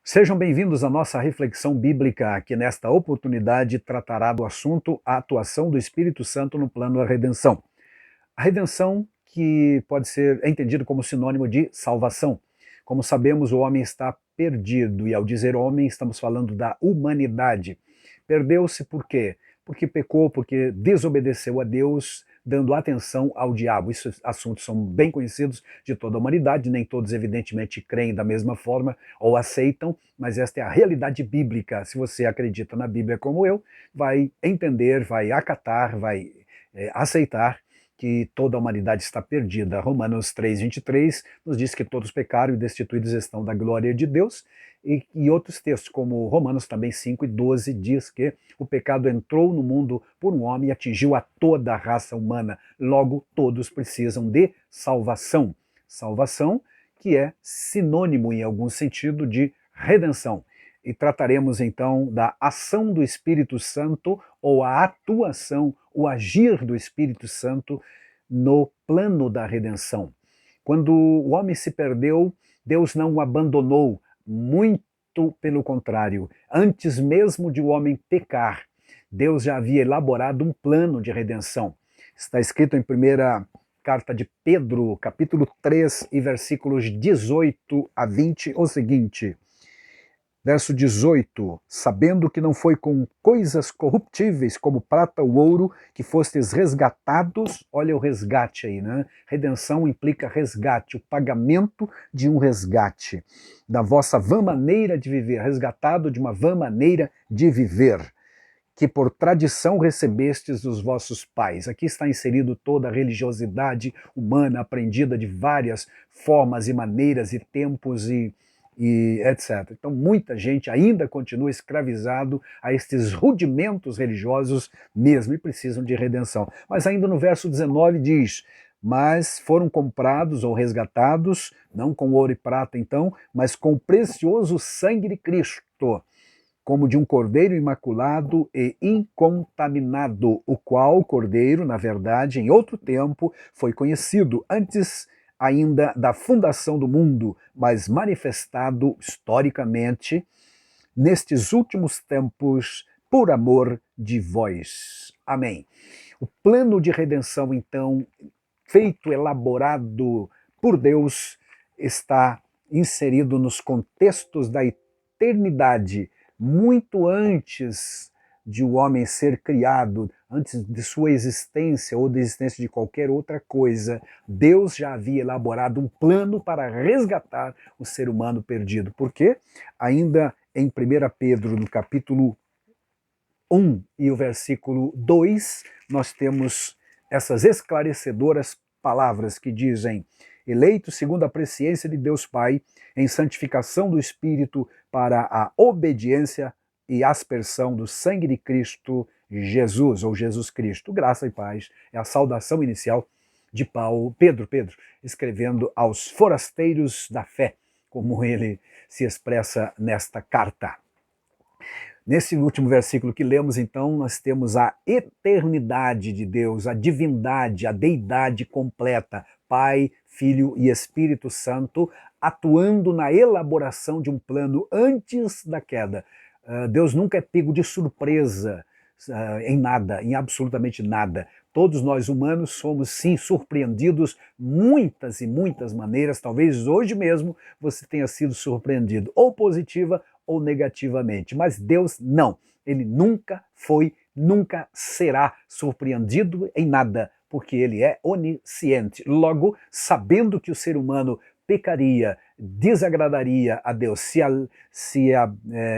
Sejam bem-vindos à nossa reflexão bíblica, que nesta oportunidade tratará do assunto a atuação do Espírito Santo no plano da redenção. A redenção que pode ser entendido como sinônimo de salvação. Como sabemos, o homem está perdido, e ao dizer homem, estamos falando da humanidade. Perdeu-se por quê? Porque pecou, porque desobedeceu a Deus, dando atenção ao diabo. Esses assuntos são bem conhecidos de toda a humanidade, nem todos, evidentemente, creem da mesma forma ou aceitam, mas esta é a realidade bíblica. Se você acredita na Bíblia como eu, vai entender, vai acatar, vai aceitar que toda a humanidade está perdida. Romanos 3:23 nos diz que todos pecaram e destituídos estão da glória de Deus, e outros textos, como Romanos também 5:12, diz que o pecado entrou no mundo por um homem e atingiu a toda a raça humana. Logo, todos precisam de salvação. Salvação que é sinônimo, em algum sentido, de redenção. E trataremos então da ação do Espírito Santo, ou a atuação, o agir do Espírito Santo no plano da redenção. Quando o homem se perdeu, Deus não o abandonou, muito pelo contrário. Antes mesmo de o homem pecar, Deus já havia elaborado um plano de redenção. Está escrito em primeira carta de Pedro, capítulo 3, e versículos 18 a 20, o seguinte: Verso 18: Sabendo que não foi com coisas corruptíveis como prata ou ouro que fostes resgatados. Olha o resgate aí, né? Redenção implica resgate, o pagamento de um resgate da vossa vã maneira de viver, resgatado de uma vã maneira de viver, que por tradição recebestes dos vossos pais. Aqui está inserido toda a religiosidade humana aprendida de várias formas e maneiras e tempos e etc. Então muita gente ainda continua escravizado a estes rudimentos religiosos mesmo e precisam de redenção. Mas ainda no verso 19 diz: mas foram comprados ou resgatados, não com ouro e prata então, mas com o precioso sangue de Cristo, como de um cordeiro imaculado e incontaminado, o qual cordeiro, na verdade, em outro tempo, foi conhecido antes ainda da fundação do mundo, mas manifestado historicamente nestes últimos tempos por amor de vós. Amém. O plano de redenção, então, feito, elaborado por Deus, está inserido nos contextos da eternidade, muito antes de o homem ser criado, antes de sua existência ou da existência de qualquer outra coisa. Deus já havia elaborado um plano para resgatar o ser humano perdido. Por quê? Ainda em 1 Pedro, no capítulo 1 e o versículo 2, nós temos essas esclarecedoras palavras que dizem: eleitos segundo a presciência de Deus Pai, em santificação do Espírito, para a obediência e aspersão do sangue de Cristo Jesus, ou Jesus Cristo. Graça e paz é a saudação inicial de Pedro, escrevendo aos forasteiros da fé, como ele se expressa nesta carta. Nesse último versículo que lemos, então, nós temos a eternidade de Deus, a divindade, a deidade completa, Pai, Filho e Espírito Santo, atuando na elaboração de um plano antes da queda. Deus nunca é pego de surpresa em nada, em absolutamente nada. Todos nós humanos somos, sim, surpreendidos muitas e muitas maneiras. Talvez hoje mesmo você tenha sido surpreendido, ou positiva ou negativamente. Mas Deus não. Ele nunca foi, nunca será surpreendido em nada, porque ele é onisciente. Logo, sabendo que o ser humano pecaria, desagradaria a Deus, se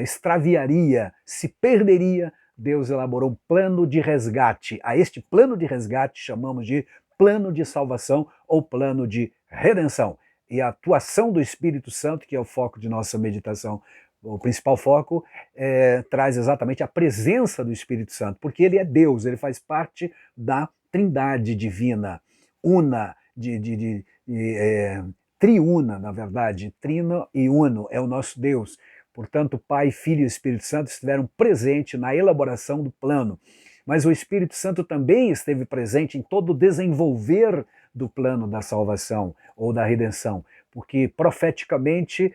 extraviaria, se perderia, Deus elaborou um plano de resgate. A este plano de resgate chamamos de plano de salvação ou plano de redenção. E a atuação do Espírito Santo, que é o foco de nossa meditação, o principal foco, traz exatamente a presença do Espírito Santo, porque ele é Deus, ele faz parte da Trindade divina, triuna, na verdade, trino e uno, é o nosso Deus. Portanto, Pai, Filho e Espírito Santo estiveram presentes na elaboração do plano. Mas o Espírito Santo também esteve presente em todo o desenvolver do plano da salvação ou da redenção, porque profeticamente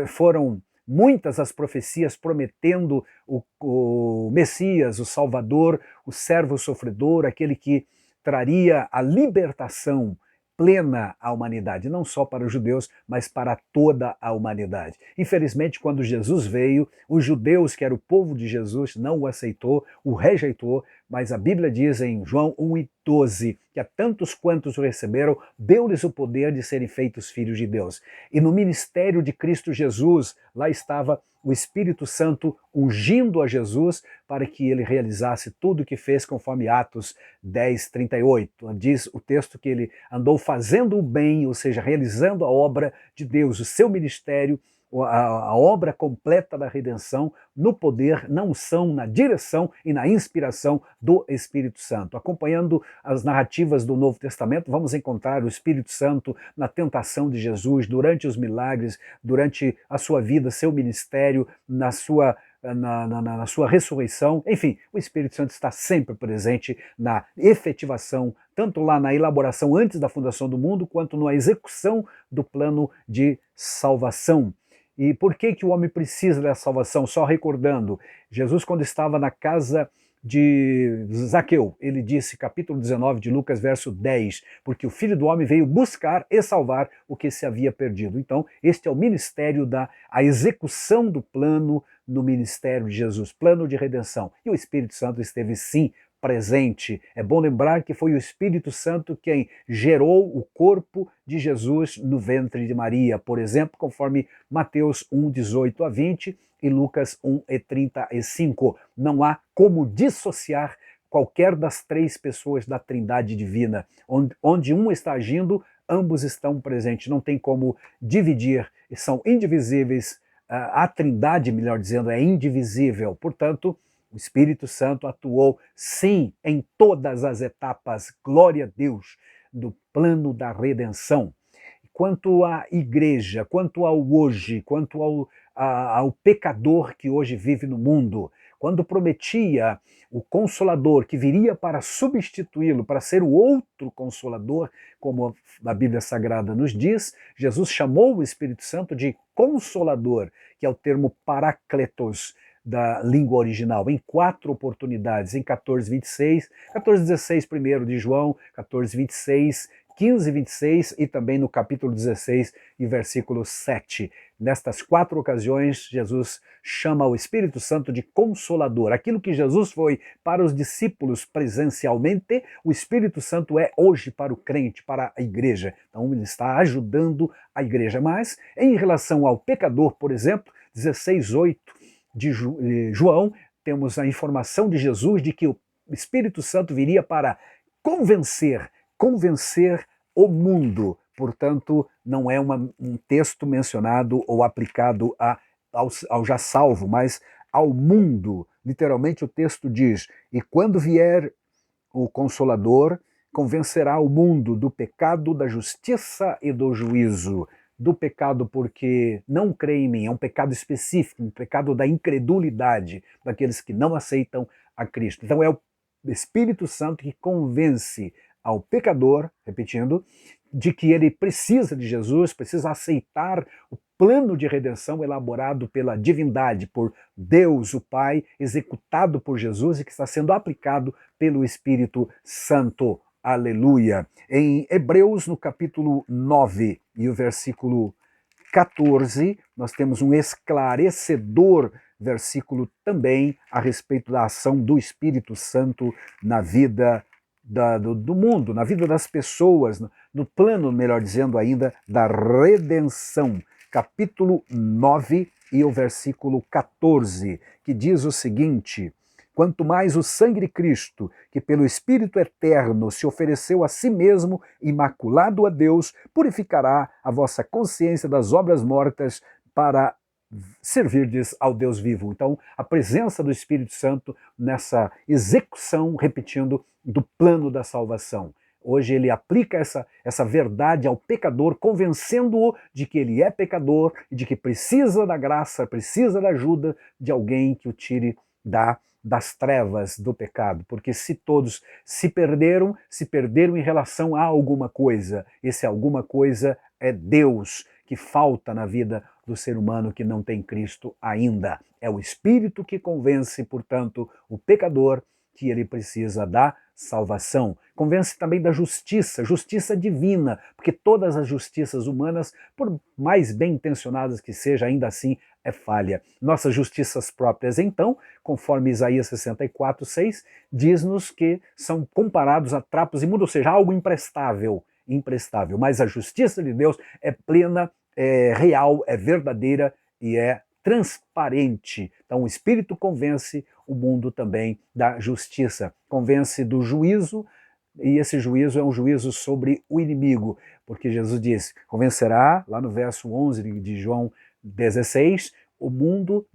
foram muitas as profecias prometendo o Messias, o Salvador, o servo sofredor, aquele que traria a libertação plena à humanidade, não só para os judeus, mas para toda a humanidade. Infelizmente, quando Jesus veio, os judeus, que era o povo de Jesus, não o aceitou, o rejeitou, mas a Bíblia diz em João 1:12 que a tantos quantos o receberam, deu-lhes o poder de serem feitos filhos de Deus. E no ministério de Cristo Jesus, lá estava o Espírito Santo ungindo a Jesus para que ele realizasse tudo o que fez conforme Atos 10:38. Diz o texto que ele andou fazendo o bem, ou seja, realizando a obra de Deus, o seu ministério, a obra completa da redenção no poder, na unção, na direção e na inspiração do Espírito Santo. Acompanhando as narrativas do Novo Testamento, vamos encontrar o Espírito Santo na tentação de Jesus, durante os milagres, durante a sua vida, seu ministério, na sua ressurreição. Enfim, o Espírito Santo está sempre presente na efetivação, tanto lá na elaboração antes da fundação do mundo, quanto na execução do plano de salvação. E por que o homem precisa da salvação? Só recordando, Jesus, quando estava na casa de Zaqueu, ele disse, capítulo 19 de Lucas, verso 10, porque o Filho do Homem veio buscar e salvar o que se havia perdido. Então, este é o ministério a execução do plano no ministério de Jesus, plano de redenção. E o Espírito Santo esteve sim presente. É bom lembrar que foi o Espírito Santo quem gerou o corpo de Jesus no ventre de Maria, por exemplo, conforme Mateus 1:18-20 e Lucas 1:35. Não há como dissociar qualquer das três pessoas da Trindade divina. Onde um está agindo, ambos estão presentes. Não tem como dividir, são indivisíveis. A Trindade, melhor dizendo, é indivisível. Portanto, o Espírito Santo atuou, sim, em todas as etapas, glória a Deus, do plano da redenção. Quanto à igreja, quanto ao hoje, quanto ao pecador que hoje vive no mundo, quando prometia o Consolador que viria para substituí-lo, para ser o outro Consolador, como a Bíblia Sagrada nos diz, Jesus chamou o Espírito Santo de Consolador, que é o termo Parakletos, da língua original, em 4 oportunidades, em 14:26, 14:16 primeiro de João, 14:26, 15:26 e também no capítulo 16 e versículo 7. Nestas 4 ocasiões, Jesus chama o Espírito Santo de Consolador. Aquilo que Jesus foi para os discípulos presencialmente, o Espírito Santo é hoje para o crente, para a igreja. Então ele está ajudando a igreja. Mas, em relação ao pecador, por exemplo, 16:8, de João, temos a informação de Jesus de que o Espírito Santo viria para convencer o mundo. Portanto, não é um texto mencionado ou aplicado ao já salvo, mas ao mundo. Literalmente o texto diz, e quando vier o Consolador, convencerá o mundo do pecado, da justiça e do juízo. Do pecado porque não crê em mim, é um pecado específico, um pecado da incredulidade, daqueles que não aceitam a Cristo. Então é o Espírito Santo que convence ao pecador, repetindo, de que ele precisa de Jesus, precisa aceitar o plano de redenção elaborado pela divindade, por Deus o Pai, executado por Jesus e que está sendo aplicado pelo Espírito Santo. Aleluia! Em Hebreus, no capítulo 9 e o versículo 14, nós temos um esclarecedor versículo também a respeito da ação do Espírito Santo na vida do mundo, na vida das pessoas, no plano, melhor dizendo ainda, da redenção. Capítulo 9 e o versículo 14, que diz o seguinte: quanto mais o sangue de Cristo, que pelo Espírito eterno se ofereceu a si mesmo, imaculado a Deus, purificará a vossa consciência das obras mortas para servirdes ao Deus vivo. Então, a presença do Espírito Santo nessa execução, repetindo, do plano da salvação. Hoje ele aplica essa verdade ao pecador, convencendo-o de que ele é pecador e de que precisa da graça, precisa da ajuda de alguém que o tire das trevas do pecado, porque se todos se perderam em relação a alguma coisa. Esse alguma coisa é Deus, que falta na vida do ser humano que não tem Cristo ainda. É o Espírito que convence, portanto, o pecador que ele precisa da salvação. Convence também da justiça, justiça divina, porque todas as justiças humanas, por mais bem intencionadas que sejam, ainda assim é falha. Nossas justiças próprias, então, conforme Isaías 64:6, diz-nos que são comparados a trapos imundos, ou seja, algo imprestável, mas a justiça de Deus é plena, é real, é verdadeira e é transparente. Então o Espírito convence o mundo também da justiça, convence do juízo, e esse juízo é um juízo sobre o inimigo, porque Jesus disse, convencerá, lá no verso 11 de João 16, o mundo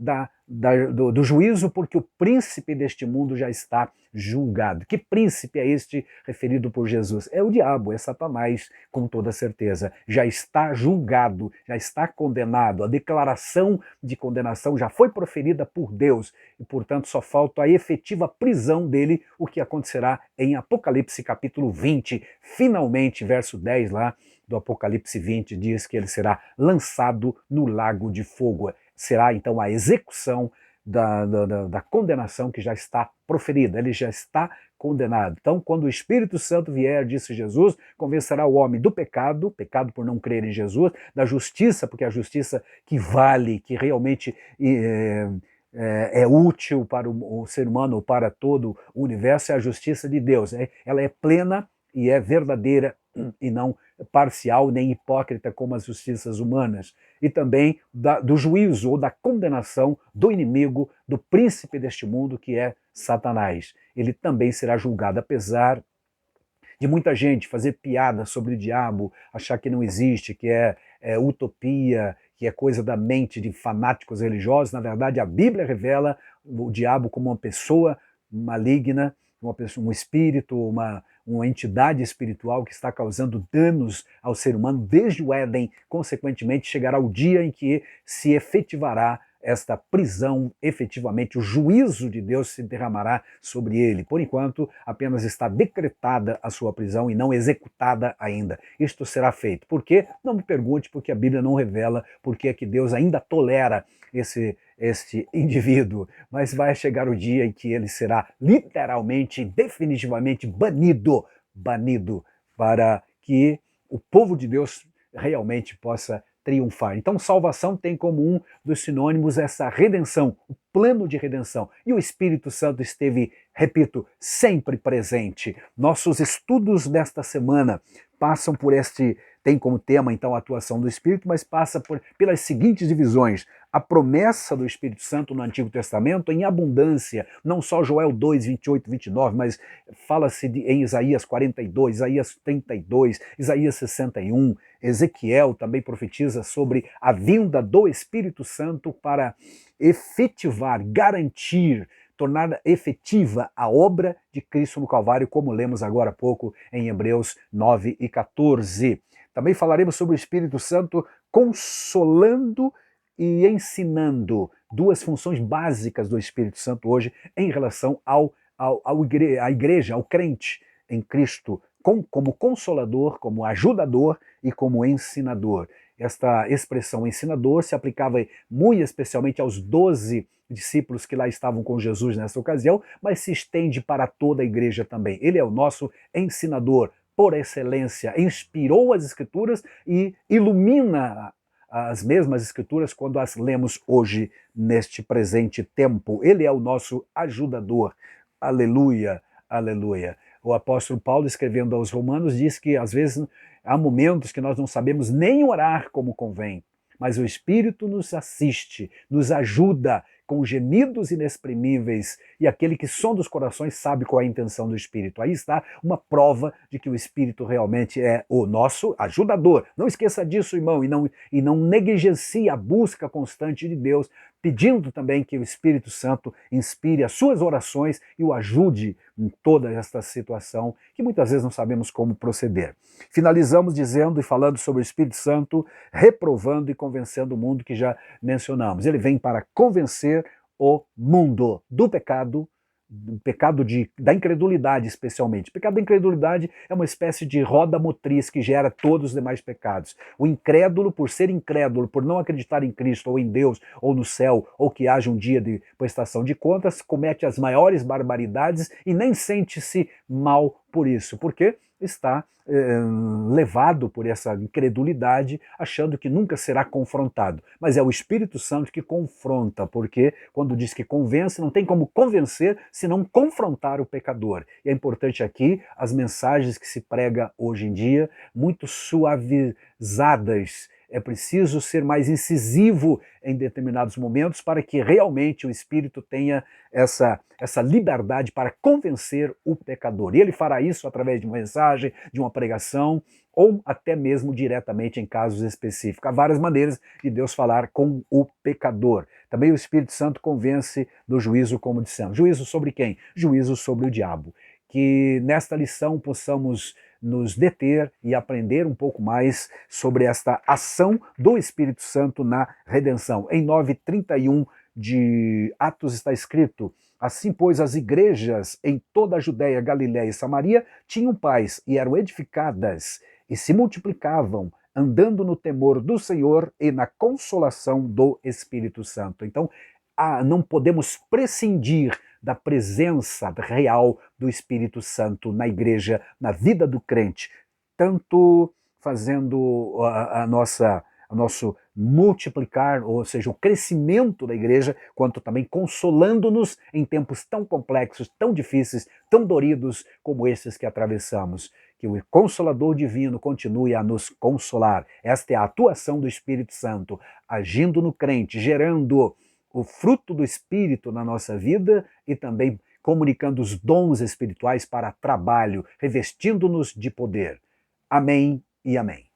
do juízo, porque o príncipe deste mundo já está julgado. Que príncipe é este referido por Jesus? É o diabo, é Satanás, com toda certeza. Já está julgado, já está condenado. A declaração de condenação já foi proferida por Deus e, portanto, só falta a efetiva prisão dele, o que acontecerá em Apocalipse capítulo 20. Finalmente, verso 10 lá do Apocalipse 20 diz que ele será lançado no lago de fogo. Será então a execução da condenação que já está proferida, ele já está condenado. Então, quando o Espírito Santo vier, disse Jesus, convencerá o homem do pecado, pecado por não crer em Jesus, da justiça, porque é a justiça que vale, que realmente é útil para o ser humano ou para todo o universo, é a justiça de Deus. Ela é plena e é verdadeira e não parcial nem hipócrita como as justiças humanas, e também do juízo ou da condenação do inimigo, do príncipe deste mundo, que é Satanás. Ele também será julgado, apesar de muita gente fazer piada sobre o diabo, achar que não existe, que é utopia, que é coisa da mente de fanáticos religiosos. Na verdade, a Bíblia revela o diabo como uma pessoa maligna, um espírito, uma entidade espiritual que está causando danos ao ser humano desde o Éden. Consequentemente, chegará o dia em que se efetivará esta prisão, efetivamente o juízo de Deus se derramará sobre ele. Por enquanto, apenas está decretada a sua prisão e não executada ainda. Isto será feito. Por quê? Não me pergunte, porque a Bíblia não revela por que é que Deus ainda tolera este indivíduo, mas vai chegar o dia em que ele será literalmente, definitivamente banido, para que o povo de Deus realmente possa triunfar. Então, salvação tem como um dos sinônimos essa redenção, o plano de redenção. E o Espírito Santo esteve, repito, sempre presente. Nossos estudos desta semana passam por tem como tema então a atuação do Espírito, mas passa pelas seguintes divisões: a promessa do Espírito Santo no Antigo Testamento em abundância, não só Joel 2, 28, 29, mas fala-se em Isaías 42, Isaías 32, Isaías 61, Ezequiel também profetiza sobre a vinda do Espírito Santo para efetivar, garantir, tornar efetiva a obra de Cristo no Calvário, como lemos agora há pouco em Hebreus 9 e 14. Também falaremos sobre o Espírito Santo consolando e ensinando, duas funções básicas do Espírito Santo hoje em relação à igreja, ao crente em Cristo, como consolador, como ajudador e como ensinador. Esta expressão ensinador se aplicava muito especialmente aos 12 discípulos que lá estavam com Jesus nessa ocasião, mas se estende para toda a igreja também. Ele é o nosso ensinador por excelência, inspirou as Escrituras e ilumina as mesmas Escrituras quando as lemos hoje neste presente tempo. Ele é o nosso ajudador. Aleluia, aleluia. O apóstolo Paulo, escrevendo aos Romanos, diz que às vezes há momentos que nós não sabemos nem orar como convém, mas o Espírito nos assiste, nos ajuda com gemidos inexprimíveis, e aquele que sonda os corações sabe qual é a intenção do Espírito. Aí está uma prova de que o Espírito realmente é o nosso ajudador. Não esqueça disso, irmão, e não negligencie a busca constante de Deus, pedindo também que o Espírito Santo inspire as suas orações e o ajude em toda esta situação que muitas vezes não sabemos como proceder. Finalizamos dizendo e falando sobre o Espírito Santo, reprovando e convencendo o mundo, que já mencionamos. Ele vem para convencer o mundo do pecado, pecado da incredulidade especialmente. O pecado da incredulidade é uma espécie de roda motriz que gera todos os demais pecados. O incrédulo, por ser incrédulo, por não acreditar em Cristo, ou em Deus, ou no céu, ou que haja um dia de prestação de contas, comete as maiores barbaridades e nem sente-se mal por isso. Por quê? Está levado por essa incredulidade, achando que nunca será confrontado. Mas é o Espírito Santo que confronta, porque quando diz que convence, não tem como convencer se não confrontar o pecador. E é importante aqui as mensagens que se prega hoje em dia, muito suavizadas. É preciso ser mais incisivo em determinados momentos para que realmente o Espírito tenha essa liberdade para convencer o pecador. E ele fará isso através de uma mensagem, de uma pregação, ou até mesmo diretamente em casos específicos. Há várias maneiras de Deus falar com o pecador. Também o Espírito Santo convence do juízo, como dissemos. Juízo sobre quem? Juízo sobre o diabo. Que nesta lição possamos nos deter e aprender um pouco mais sobre esta ação do Espírito Santo na redenção. Em 9:31 de Atos está escrito: assim, pois, as igrejas em toda a Judéia, Galiléia e Samaria tinham paz e eram edificadas e se multiplicavam, andando no temor do Senhor e na consolação do Espírito Santo. Então, não podemos prescindir da presença real do Espírito Santo na igreja, na vida do crente, tanto fazendo o nosso multiplicar, ou seja, o crescimento da igreja, quanto também consolando-nos em tempos tão complexos, tão difíceis, tão doridos como esses que atravessamos. Que o Consolador Divino continue a nos consolar. Esta é a atuação do Espírito Santo, agindo no crente, gerando o fruto do Espírito na nossa vida e também comunicando os dons espirituais para trabalho, revestindo-nos de poder. Amém e amém.